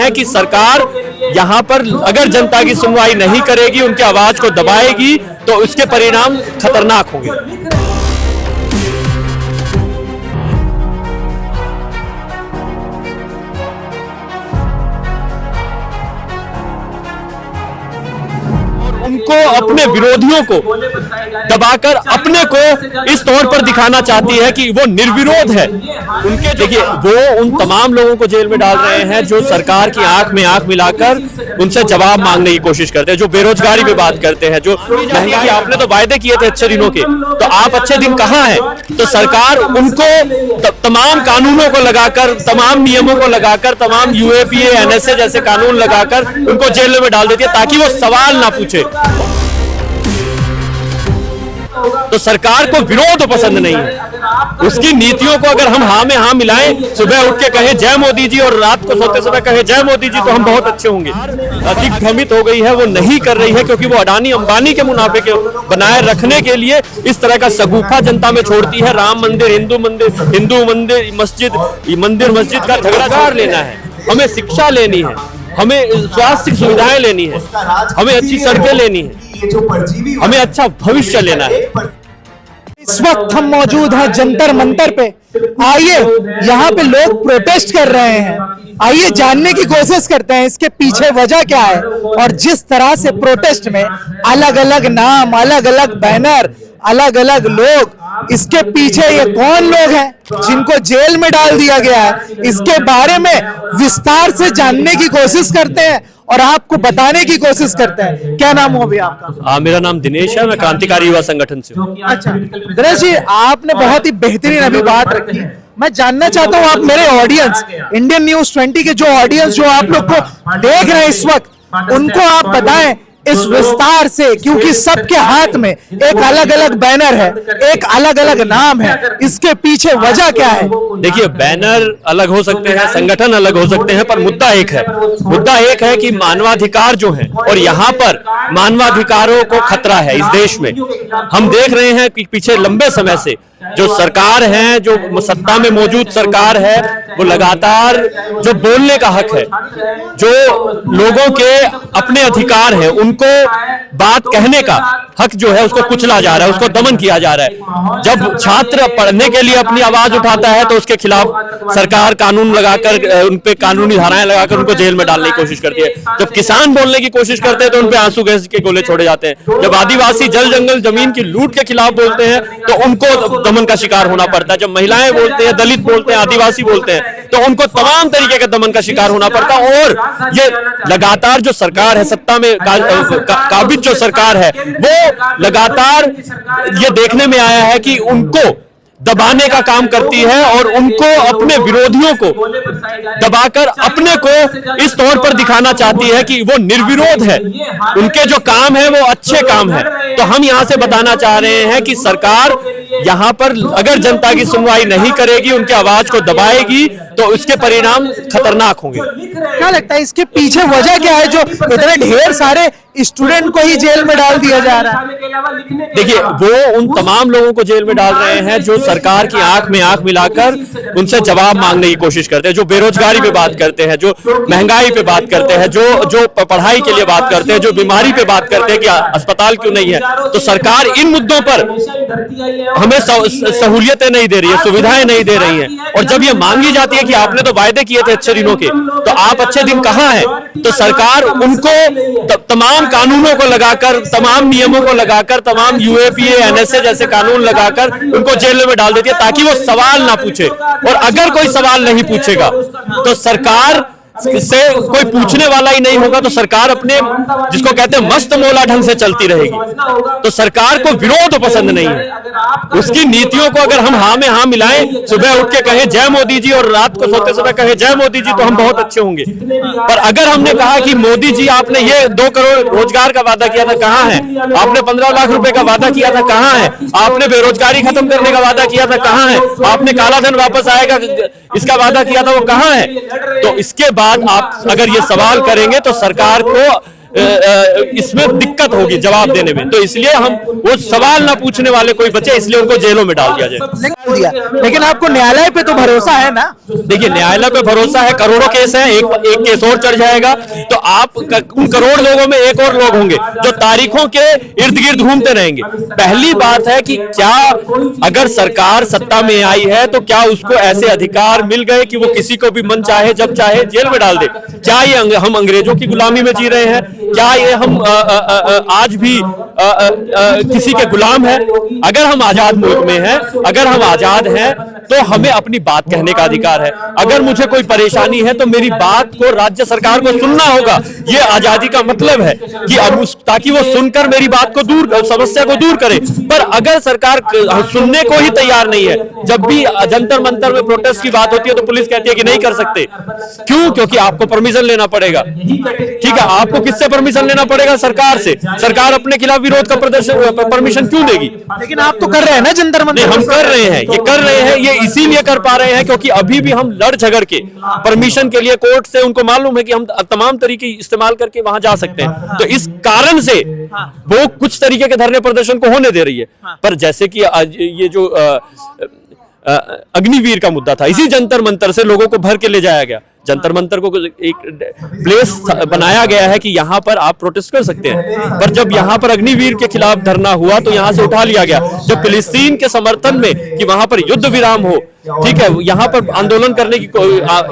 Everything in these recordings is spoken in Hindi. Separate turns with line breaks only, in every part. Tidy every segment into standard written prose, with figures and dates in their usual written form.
हैं कि सरकार यहाँ पर अगर जनता की सुनवाई नहीं करेगी, उनकी आवाज को दबाएगी, तो उसके परिणाम खतरनाक होंगे। उनको अपने विरोधियों को दबाकर अपने को इस तौर पर दिखाना चाहती है कि वो निर्विरोध है। उनके देखिए, वो उन तमाम लोगों को जेल में डाल रहे हैं जो सरकार की आंख में आंख मिलाकर उनसे जवाब मांगने की कोशिश करते हैं, जो बेरोजगारी पे बात करते हैं, जो महंगाई, आपने तो वायदे किए थे अच्छे दिनों के, तो आप अच्छे दिन कहां हैं? तो सरकार उनको तमाम कानूनों को लगाकर, तमाम नियमों को लगाकर, तमाम यूएपीए, एनएसए जैसे कानून लगाकर उनको जेल में डाल देती है ताकि वो सवाल ना पूछे। तो सरकार को विरोध पसंद नहीं है। उसकी नीतियों को अगर हम हाँ में हाँ मिलाएं, सुबह उठ के कहें जय मोदी जी और रात को सोते समय कहें जय मोदी जी, तो हम बहुत अच्छे होंगे। अधिक भ्रमित हो गई है, वो नहीं कर रही है क्योंकि वो अडानी अंबानी के मुनाफे के बनाए रखने के लिए इस तरह का शगुफा जनता में छोड़ती है। राम मंदिर, हिंदू मंदिर, मस्जिद का झगड़ा लेना है, हमें शिक्षा लेनी है, हमें स्वास्थ्य सुविधाएं लेनी है, हमें अच्छी सड़कें लेनी है, हमें अच्छा भविष्य लेना है।
इस वक्त हम मौजूद हैं जंतर मंतर पे। आइए, यहाँ पे लोग प्रोटेस्ट कर रहे हैं, आइए जानने की कोशिश करते हैं इसके पीछे वजह क्या है। और जिस तरह से प्रोटेस्ट में अलग अलग नाम, अलग अलग बैनर, अलग अलग लोग, इसके पीछे ये कौन लोग हैं जिनको जेल में डाल दिया गया है, इसके बारे में विस्तार से जानने की कोशिश करते हैं और आपको बताने की कोशिश करते हैं। क्या नाम हो भैया आपका?
मेरा नाम दिनेश है, मैं क्रांतिकारी युवा संगठन से हूँ।
अच्छा दिनेश जी, आपने बहुत ही बेहतरीन अभी बात रखी। मैं जानना चाहता हूँ, आप मेरे ऑडियंस, इंडियन न्यूज 20 के जो ऑडियंस जो आप लोग को देख रहे हैं इस वक्त, उनको आप बताएं इस विस्तार से, क्योंकि सबके हाथ में एक अलग अलग बैनर है, एक अलग अलग नाम है, इसके पीछे वजह क्या है?
देखिए, बैनर अलग हो सकते हैं, संगठन अलग हो सकते हैं, पर मुद्दा एक है। मुद्दा एक है कि मानवाधिकार जो है, और यहाँ पर मानवाधिकारों को खतरा है इस देश में। हम देख रहे हैं कि पीछे लंबे समय से जो सरकार है, जो सत्ता में मौजूद सरकार है, वो लगातार जो बोलने का हक है, जो लोगों के अपने अधिकार है, उनको बात कहने का हक जो है, उसको कुचला जा रहा है, उसको दमन किया जा रहा है। जब छात्र पढ़ने के लिए अपनी आवाज उठाता है तो उसके खिलाफ सरकार कानून लगाकर, उन पे कानूनी धाराएं लगाकर उनको जेल में डालने की कोशिश करती है। जब किसान बोलने की कोशिश करते हैं तो उन पे आंसू गैस के गोले छोड़े जाते हैं। जब आदिवासी जल जंगल जमीन की लूट के खिलाफ बोलते हैं तो उनको दमन का शिकार होना पड़ता है। जब महिलाएं बोलते हैं, दलित बोलते हैं, आदिवासी बोलते हैं, तो उनको तमाम तरीके के दमन का शिकार होना पड़ता है। और ये लगातार जो सरकार है, सत्ता में काबिज जो सरकार है, वो लगातार ये देखने में आया है कि उनको दबाने का काम करती है और उनको अपने विरोधियों को दबाकर अपने को इस तौर पर दिखाना चाहती है कि वो निर्विरोध है, उनके जो काम है वो अच्छे काम है। तो हम यहां से बताना चाह रहे हैं कि सरकार यहाँ पर अगर जनता की सुनवाई नहीं करेगी, उनकी आवाज को दबाएगी, तो उसके परिणाम खतरनाक होंगे।
क्या लगता है इसके पीछे वजह क्या है जो इतने ढेर सारे स्टूडेंट को ही जेल में डाल दिया जा रहा है?
देखिए, वो उन तमाम लोगों को जेल में डाल रहे हैं जो सरकार की आंख में आंख मिलाकर उनसे जवाब मांगने की कोशिश करते हैं, जो बेरोजगारी पे बात करते हैं, जो महंगाई पे बात करते हैं, जो पढ़ाई के लिए बात करते हैं, जो बीमारी पे बात करते हैं कि अस्पताल क्यों नहीं है। तो सरकार इन मुद्दों पर हमें सहूलियतें नहीं दे रही है, सुविधाएं नहीं दे रही है। और जब ये मांगी जाती है कि आपने तो वायदे किए थे अच्छे दिनों के, तो आप अच्छे दिन कहां हैं? तो सरकार उनको तमाम कानूनों को लगाकर, तमाम नियमों को लगाकर, तमाम यूएपीए, एनएसए जैसे कानून लगाकर उनको जेल में डाल देती है ताकि वो सवाल ना पूछे। और अगर कोई सवाल नहीं पूछेगा तो सरकार से कोई पूछने वाला ही नहीं होगा, तो सरकार अपने जिसको कहते हैं मस्त मौला ढंग से चलती रहेगी। तो सरकार को विरोध पसंद नहीं है। उसकी नीतियों को अगर हम हाँ में हाँ मिलाएं, सुबह उठ के कहें जय मोदी जी और रात को सोते समय कहें जय मोदी जी, तो हम बहुत अच्छे होंगे। पर अगर हमने कहा कि मोदी जी आपने ये 2 करोड़ रोजगार का वादा किया था, कहां है? आपने 15 लाख रुपए का वादा किया था, कहां है? आपने बेरोजगारी खत्म करने का वादा किया था, कहां है? आपने काला धन वापस आएगा इसका वादा किया था, वो कहां है? तो इसके बाद आप अगर ये सवाल करेंगे तो सरकार को इसमें दिक्कत होगी जवाब देने में। तो इसलिए हम वो सवाल ना पूछने वाले कोई बचे, इसलिए उनको जेलों में डाल दिया जाए।
लेकिन आपको न्यायालय पे तो भरोसा है ना?
देखिए, न्यायालय पे भरोसा है, करोड़ों केस हैं, एक केस और चढ़ जाएगा तो आप उन करोड़ लोगों में एक और लोग होंगे जो तारीखों के इर्द गिर्द घूमते रहेंगे। पहली बात है कि क्या अगर सरकार सत्ता में आई है तो क्या उसको ऐसे अधिकार मिल गए कि वो किसी को भी मन चाहे जब चाहे जेल में डाल दे? क्या ये हम अंग्रेजों की गुलामी में जी रहे हैं? क्या ये हम आज भी किसी के गुलाम हैं? अगर हम आजाद मुल्क में हैं, अगर हम आजाद हैं तो हमें अपनी बात कहने का अधिकार है। अगर मुझे कोई परेशानी है तो मेरी बात को राज्य सरकार को सुनना होगा। ये आजादी का मतलब है कि अब ताकि वो सुनकर मेरी बात को समस्या को दूर करे। पर अगर सरकार सुनने को ही तैयार नहीं है, जब भी जंतर मंतर में प्रोटेस्ट की बात होती है तो पुलिस कहती है कि नहीं कर सकते। क्यों? क्योंकि आपको परमिशन लेना पड़ेगा। ठीक है, आपको किससे परमिशन लेना पड़ेगा? सरकार से। सरकार अपने खिलाफ विरोध का प्रदर्शन परमिशन क्यों देगी?
लेकिन आप तो कर रहे हैं ना जंतर मंतर?
हम कर रहे हैं, ये कर रहे हैं, ये इसीलिए कर पा रहे हैं क्योंकि अभी भी हम लड़ झगड़ के परमिशन के लिए कोर्ट से, उनको मालूम है कि हम तमाम तरीके इस्तेमाल करके वहां जा सकते हैं। तो इस कारण से वो कुछ तरीके के धरने प्रदर्शन को होने दे रही है। पर जैसे कि आज ये जो अग्निवीर का मुद्दा था, इसी जंतर मंतर से लोगों को भर के ले जाया गया। जंतर मंतर को एक प्लेस बनाया गया है कि यहाँ पर आप प्रोटेस्ट कर सकते हैं, पर जब यहाँ पर अग्निवीर के खिलाफ धरना हुआ तो यहाँ से उठा लिया गया। जब फिलिस्तीन के समर्थन में कि वहां पर युद्ध विराम हो, ठीक है, यहाँ पर आंदोलन करने की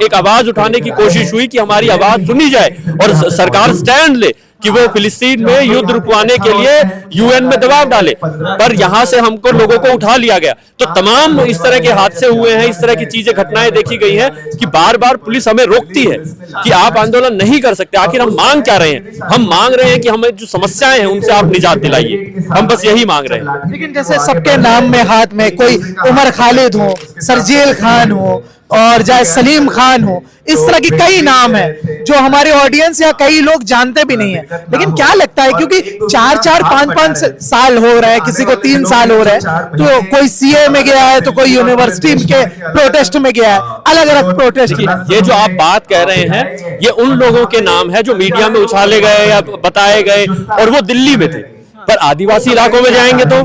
एक आवाज उठाने की कोशिश हुई कि हमारी आवाज सुनी जाए और सरकार स्टैंड ले कि वो फिलिस्तीन में युद्ध रुकवाने के लिए यूएन में दबाव डाले, पर यहां से हमको लोगों को उठा लिया गया। तो तमाम इस तरह के हादसे हुए हैं, इस तरह की चीजें घटनाएं देखी गई हैं कि बार बार पुलिस हमें रोकती है कि आप आंदोलन नहीं कर सकते। आखिर हम मांग क्या रहे हैं? हम मांग रहे हैं कि हमें जो समस्याएं हैं उनसे आप निजात दिलाइए। हम बस यही मांग रहे हैं।
लेकिन जैसे सबके नाम में हाथ में कोई उमर खालिद हो, सरजील खान हो और चाहे सलीम खान हो, इस तरह की कई नाम है जो हमारे ऑडियंस या कई लोग जानते भी नहीं है। लेकिन क्या लगता है, क्योंकि 4-4, 5-5 साल हो रहा है, किसी को 3 साल हो रहा है, तो कोई सीए में गया है तो कोई यूनिवर्सिटी के प्रोटेस्ट में गया है, अलग अलग प्रोटेस्ट की।
ये जो आप बात कह रहे हैं ये उन लोगों के नाम है जो मीडिया में उछाले गए या बताए गए और वो दिल्ली में थे। पर आदिवासी इलाकों में जाएंगे तो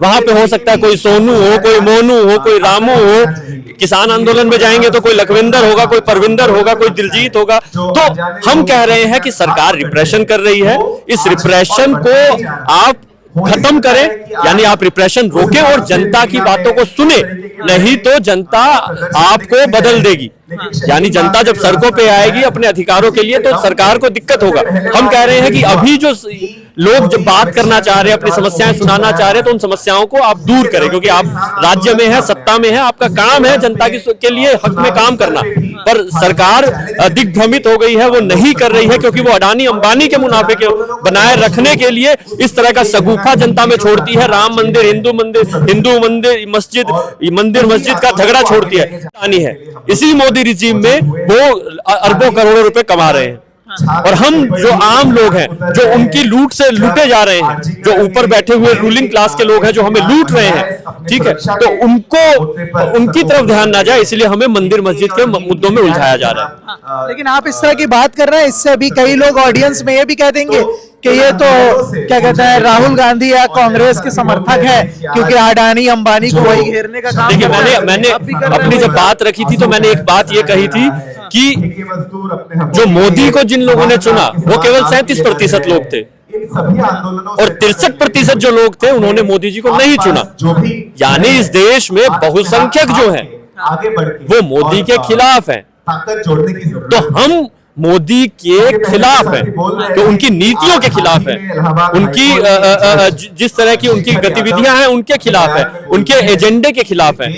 वहां पे हो सकता है कोई सोनू हो, कोई मोनू हो, कोई रामू हो। किसान आंदोलन में जाएंगे तो कोई लखविंदर होगा, कोई परविंदर होगा, कोई दिलजीत होगा। तो हम कह रहे हैं कि सरकार रिप्रेशन कर रही है, इस रिप्रेशन को आप खत्म करें, यानी आप रिप्रेशन रोकें और जनता की बातों को सुने, नहीं तो जनता आपको बदल देगी। यानी जनता जब सड़कों पे आएगी अपने अधिकारों के लिए तो सरकार को दिक्कत होगा। हम कह रहे हैं कि अभी जो लोग जब बात करना चाह रहे हैं, अपनी समस्याएं सुनाना चाह रहे हैं, तो उन समस्याओं को आप दूर करें, क्योंकि आप राज्य में हैं, सत्ता में हैं, आपका काम है जनता के लिए हक में काम करना। पर सरकार दिग्भ्रमित हो गई है, वो नहीं कर रही है, क्योंकि वो अडानी अंबानी के मुनाफे के बनाए रखने के लिए इस तरह का शगुफा जनता में छोड़ती है। राम मंदिर, हिंदू मंदिर, मस्जिद का झगड़ा छोड़ती है। इसी मोदी रिजीम में वो अरबों करोड़ों रुपए कमा रहे हैं और हम जो आम लोग हैं, जो उनकी लूट से लूटे जा रहे हैं, जो ऊपर बैठे हुए रूलिंग क्लास के लोग हैं जो हमें लूट रहे हैं, ठीक है, तो उनकी तरफ ध्यान ना जाए, इसलिए हमें मंदिर मस्जिद के मुद्दों में उलझाया जा रहा है।
लेकिन आप इस तरह की बात कर रहे हैं, इससे भी कई लोग ऑडियंस में ये भी कह देंगे कि ये तो क्या कहते हैं राहुल गांधी या कांग्रेस के समर्थक है, क्योंकि अडानी अंबानी को वही घेरने का काम।
देखिए, मैंने अपनी जब बात रखी थी तो मैंने एक बात ये कही थी कि जो मोदी को जिन लोगों ने चुना वो केवल 37% लोग थे और 63% जो लोग थे उन्होंने मोदी जी को नहीं चुना। यानी इस देश में बहुसंख्यक जो हैं वो मोदी के खिलाफ हैं। तो हम मोदी के खिलाफ है, तो उनकी नीतियों के खिलाफ है, उनकी जिस तरह की उनकी गतिविधियां हैं उनके खिलाफ है, उनके एजेंडे के खिलाफ है।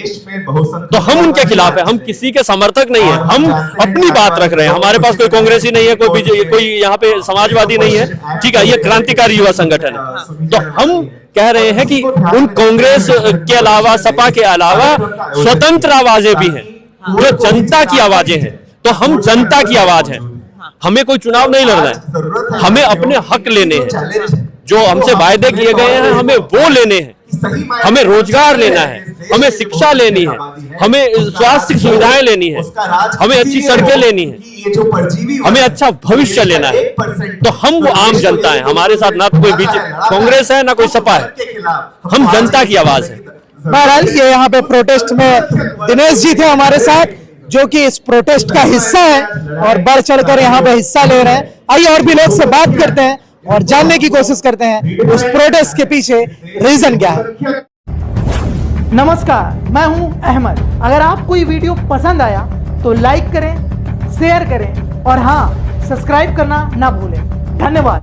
तो हम उनके खिलाफ है, हम किसी के समर्थक नहीं है, हम अपनी बात रख रहे हैं। हमारे पास कोई कांग्रेसी नहीं है, कोई यहाँ पे समाजवादी नहीं है, ठीक है, ये क्रांतिकारी युवा संगठन है। तो हम कह रहे हैं कि उन कांग्रेस के अलावा, सपा के अलावा स्वतंत्र आवाजें भी हैं जो जनता की आवाजें हैं। तो हम जनता की आवाज हैं, हमें कोई चुनाव नहीं लड़ना है, हमें अपने हक लेने हैं, जो हमसे वायदे किए गए हैं हमें वो लेने हैं। हमें रोजगार लेना है, हमें शिक्षा लेनी है, हमें स्वास्थ्य सुविधाएं लेनी है, हमें अच्छी सड़कें लेनी है, हमें अच्छा भविष्य लेना है। तो हम वो आम जनता है, हमारे साथ ना तो कोई बीच कांग्रेस है ना कोई सपा है, हम जनता की आवाज है।
बहरहाल ये यहाँ पे प्रोटेस्ट में दिनेश जी थे हमारे साथ, जो कि इस प्रोटेस्ट का हिस्सा है और बढ़ चढ़कर यहाँ पे हिस्सा ले रहे हैं। आइए और भी लोग से बात करते हैं और जानने की कोशिश करते हैं उस प्रोटेस्ट के पीछे रीजन क्या है। नमस्कार, मैं हूं अहमद। अगर आपको ये वीडियो पसंद आया तो लाइक करें, शेयर करें और हाँ, सब्सक्राइब करना ना भूलें। धन्यवाद।